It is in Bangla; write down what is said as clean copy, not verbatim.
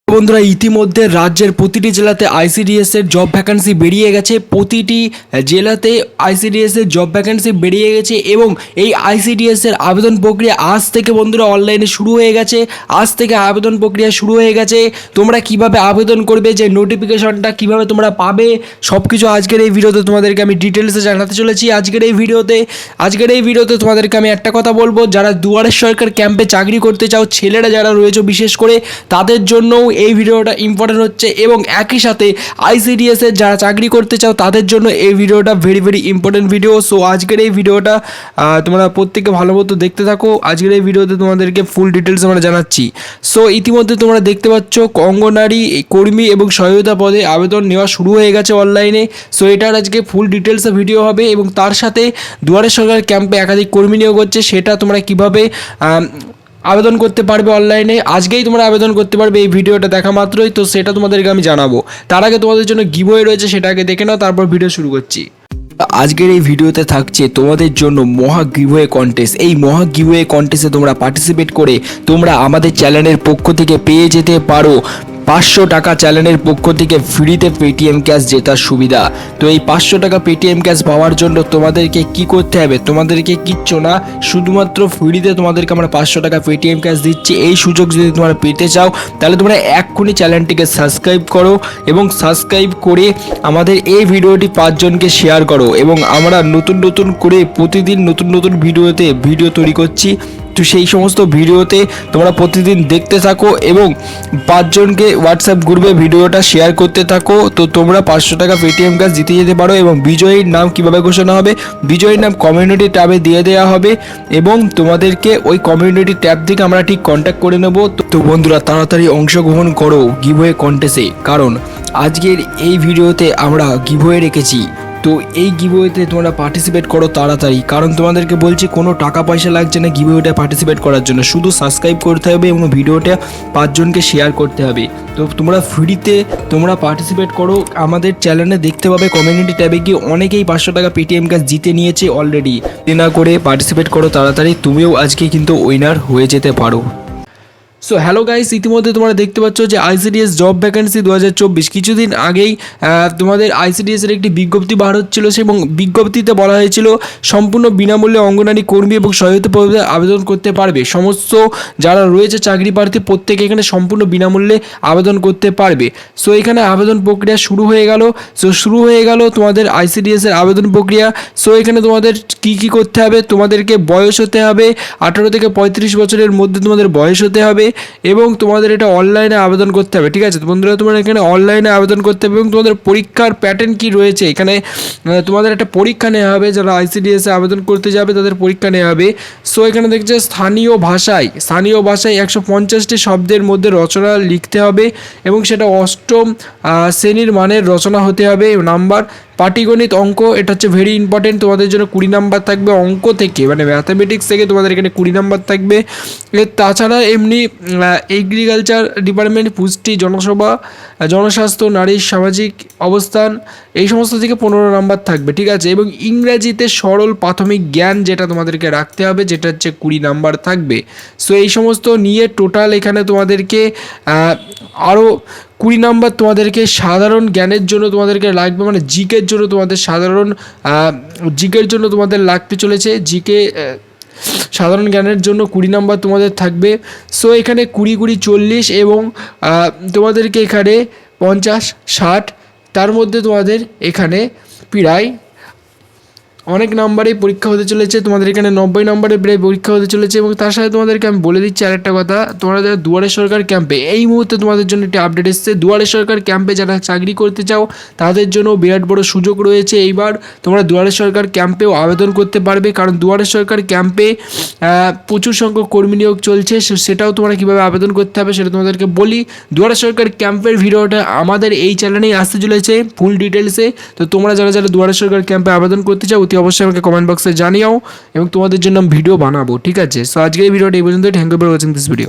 বন্ধুরা ইতিমধ্যে রাজ্যের প্রতিটি জেলাতে আইসিডিএস এর জব ভ্যাকান্সি বেরিয়ে গেছে। প্রতিটি জেলাতে আইসিডিএস এর জব ভ্যাকান্সি বেরিয়ে গেছে এবং এই আইসিডিএস এর আবেদন প্রক্রিয়া আজ থেকে বন্ধুরা অনলাইনে শুরু হয়ে গেছে। আজ থেকে আবেদন প্রক্রিয়া শুরু হয়ে গেছে। তোমরা কিভাবে আবেদন করবে, যে নোটিফিকেশনটা কিভাবে তোমরা পাবে, সব কিছু আজকের এই ভিডিওতে তোমাদেরকে আমি ডিটেলসে জানাতে চলেছি। আজকের এই ভিডিওতে তোমাদেরকে আমি একটা কথা বলবো, যারা দুয়ারের সরকার ক্যাম্পে চাকরি করতে চাও, ছেলেরা যারা রয়েছে বিশেষ করে, তাদের জন্যও এই ভিডিওটা ইম্পর্টেন্ট হচ্ছে এবং একই সাথে আইসিডিএস এর যারা চাকরি করতে চাও তাদের জন্য এই ভিডিওটা ভেরি ইম্পর্টেন্ট ভিডিও। সো আজকের এই ভিডিওটা তোমরা প্রত্যেকে ভালো মতো দেখতে থাকো। আজকের এই ভিডিওতে তোমাদেরকে ফুল ডিটেলস আমরা জানাচ্ছি। সো ইতিমধ্যে তোমরা দেখতে পাচ্ছ অঙ্গনারী কর্মী এবং সহায়তা পদে আবেদন নেওয়া শুরু হয়ে গেছে অনলাইনে। সো এটার আজকে ফুল ডিটেলসে ভিডিও হবে এবং তার সাথে দুয়ারের সরকার ক্যাম্পে একাধিক কর্মী নিয়োগ হচ্ছে, সেটা তোমরা কিভাবে আবেদন করতে পারবে অনলাইনে, আজকেই তোমরা আবেদন করতে পারবে এই ভিডিওটা দেখা মাত্রই। তো সেটা তোমাদেরকে আমি জানাবো। তার আগে তোমাদের জন্য গিভওয়ে রয়েছে, সেটা আগে দেখে নাও, তারপর ভিডিও শুরু করছি। আজকের এই ভিডিওতে থাকছে তোমাদের জন্য মহা গিভওয়ে কন্টেস্ট। এই মহা গিভওয়ে কন্টেস্টে তোমরা পার্টিসিপেট করে তোমরা আমাদের চ্যানেলের পক্ষ থেকে পেয়ে যেতে পারো 500 টাকা চ্যানেলের পক্ষ থেকে ফ্রিতে পেটিএম ক্যাশ জেতার সুবিধা। তো এই 500 টাকা পেটিএম ক্যাশ পাওয়ার জন্য তোমাদেরকে কি করতে হবে, তোমাদেরকে কিচ্ছু না, শুধুমাত্র ফ্রিতে তোমাদেরকে আমরা 500 টাকা পেটিএম ক্যাশ দিচ্ছি। এই সুযোগ যদি তোমরা পেতে চাও তাহলে তোমরা এক্ষুনি চ্যানেলটিকে সাবস্ক্রাইব করো এবং সাবস্ক্রাইব করে আমাদের এই ভিডিওটি 5 জনকে শেয়ার করো। এবং আমরা নতুন করে প্রতিদিন নতুন ভিডিও তৈরি করছি। তো সেই সমস্ত ভিডিওতে তোমরা প্রতিদিন দেখতে থাকো এবং 5 জনকে হোয়াটসঅ্যাপ গ্রুপে ভিডিওটা শেয়ার করতে থাকো। তো তোমরা 500 টাকা পেটিএম ক্যাশ জিতে যেতে পারো। এবং বিজয়ীর নাম কিভাবে ঘোষণা হবে, বিজয়ীর নাম কমিউনিটি ট্যাবে দিয়ে দেওয়া হবে এবং তোমাদেরকে ওই কমিউনিটি ট্যাব থেকে আমরা ঠিক কন্ট্যাক্ট করে নেব। তো বন্ধুরা তাড়াতাড়ি অংশগ্রহণ করো গিভওয়ে কন্টেস্টে, কারণ আজকের এই ভিডিওতে আমরা গিভওয়ে রেখেছি। তো এই গিভওয়েতে তোমরা পার্টিসিপেট করো তাড়াতাড়ি, কারণ তোমাদেরকে বলছি কোনো টাকা পয়সা লাগছে না গিভওয়েটা পার্টিসিপেট করার জন্য, শুধু সাবস্ক্রাইব করতে হবে এবং ভিডিওটা 5 জনকে শেয়ার করতে হবে। তো তোমরা ফ্রিতে তোমরা পার্টিসিপেট করো। আমাদের চ্যানেলে দেখতে পাবে কমিউনিটি ট্যাবে গিয়ে অনেকেই 500 টাকা পেটিএম ক্যাশ জিতে নিয়েছে অলরেডি। না করে পার্টিসিপেট করো তাড়াতাড়ি, তুমিও আজকে কিন্তু উইনার হয়ে যেতে পারো। সো হ্যালো গাইস, ইতিমধ্যে তোমরা দেখতে পাচ্ছ যে আইসিডিএস জব ভ্যাকেন্সি 2024 কিছুদিন আগেই তোমাদের আইসিডিএসের একটি বিজ্ঞপ্তি বার হচ্ছিল এবং বিজ্ঞপ্তিতে বলা হয়েছিল সম্পূর্ণ বিনামূল্যে অঙ্গনারী কর্মী এবং সহায়তা পদে আবেদন করতে পারবে। সমস্ত যারা রয়েছে চাকরি প্রার্থী প্রত্যেকে এখানে সম্পূর্ণ বিনামূল্যে আবেদন করতে পারবে। সো এখানে আবেদন প্রক্রিয়া শুরু হয়ে গেল তোমাদের আইসিডিএসের আবেদন প্রক্রিয়া। সো এখানে তোমাদের কি করতে হবে, তোমাদেরকে বয়স হতে হবে 18 থেকে 35 বছরের মধ্যে তোমাদের বয়স হতে হবে এবং তোমাদের এটা অনলাইনে আবেদন করতে হবে। ঠিক আছে বন্ধুরা, তোমরা এখানে অনলাইনে আবেদন করতে হবে এবং তোমাদের পরীক্ষার প্যাটার্ন কি রয়েছে, এখানে তোমাদের একটা পরীক্ষা নেওয়া হবে। যারা আইসিডিএসে আবেদন করতে যাবে তাদের পরীক্ষা নেওয়া হবে। সো এখানে দেখছে স্থানীয় ভাষায় 150টি শব্দের মধ্যে রচনা লিখতে হবে এবং সেটা 8ম শ্রেণীর মানের রচনা হতে হবে। নাম্বার পাটিগণিত অঙ্ক, এটা হচ্ছে ভেরি ইম্পর্টেন্ট, তোমাদের জন্য 20 নাম্বার থাকবে অঙ্ক থেকে, মানে ম্যাথামেটিক্স থেকে তোমাদের এখানে 20 নাম্বার থাকবে। তাছাড়া এমনি এগ্রিকালচার ডিপার্টমেন্ট, পুষ্টি, জনসভা, জনস্বাস্থ্য, নারী সামাজিক অবস্থান, এই সমস্ত থেকে 15 নাম্বার থাকবে। ঠিক আছে, এবং ইংরাজিতে সরল প্রাথমিক জ্ঞান যেটা তোমাদেরকে রাখতে হবে, যেটা হচ্ছে 20 নাম্বার থাকবে। সো এই সমস্ত নিয়ে টোটাল এখানে তোমাদেরকে আরও 20 নাম্বার তোমাদেরকে সাধারণ জ্ঞানের জন্য তোমাদেরকে লাগবে, মানে জিকের জন্য তোমাদের জিকের জন্য তোমাদের লাগতে চলেছে। জিকে সাধারণ জ্ঞানের জন্য 20 নাম্বার তোমাদের থাকবে। সো এখানে 20 40 এবং তোমাদেরকে এখানে 50 60, তার মধ্যে তোমাদের এখানে প্রায় অনেক নাম্বারেই পরীক্ষা হতে চলেছে। তোমাদের এখানে 90 নাম্বারের প্রায় পরীক্ষা হতে চলেছে। এবং তার সাথে তোমাদেরকে আমি বলে দিচ্ছি আরেকটা কথা, তোমরা যারা দুয়ারের সরকার ক্যাম্পে, এই মুহূর্তে তোমাদের জন্য একটি আপডেট এসেছে, দুয়ারের সরকার ক্যাম্পে যারা চাকরি করতে চাও তাদের জন্য বিরাট বড় সুযোগ রয়েছে। এইবার তোমরা দুয়ারের সরকার ক্যাম্পেও আবেদন করতে পারবে, কারণ দুয়ারের সরকার ক্যাম্পে প্রচুর সংখ্যক কর্মী নিয়োগ চলছে। সেটাও তোমরা কীভাবে আবেদন করতে হবে সেটা তোমাদেরকে বলি। দুয়ারের সরকার ক্যাম্পের ভিডিওটা আমাদের এই চ্যানেলেই আসতে চলেছে ফুল ডিটেলসে। তো তোমরা যারা দুয়ারের সরকার ক্যাম্পে আবেদন করতে চাও অবশ্যই আমাকে কমেন্ট বক্সে জানিও এবং তোমাদের জন্য ভিডিও বানাবো। ঠিক আছে, সো আজকের এই ভিডিওটা এই পর্যন্ত। Thank you for watching this video.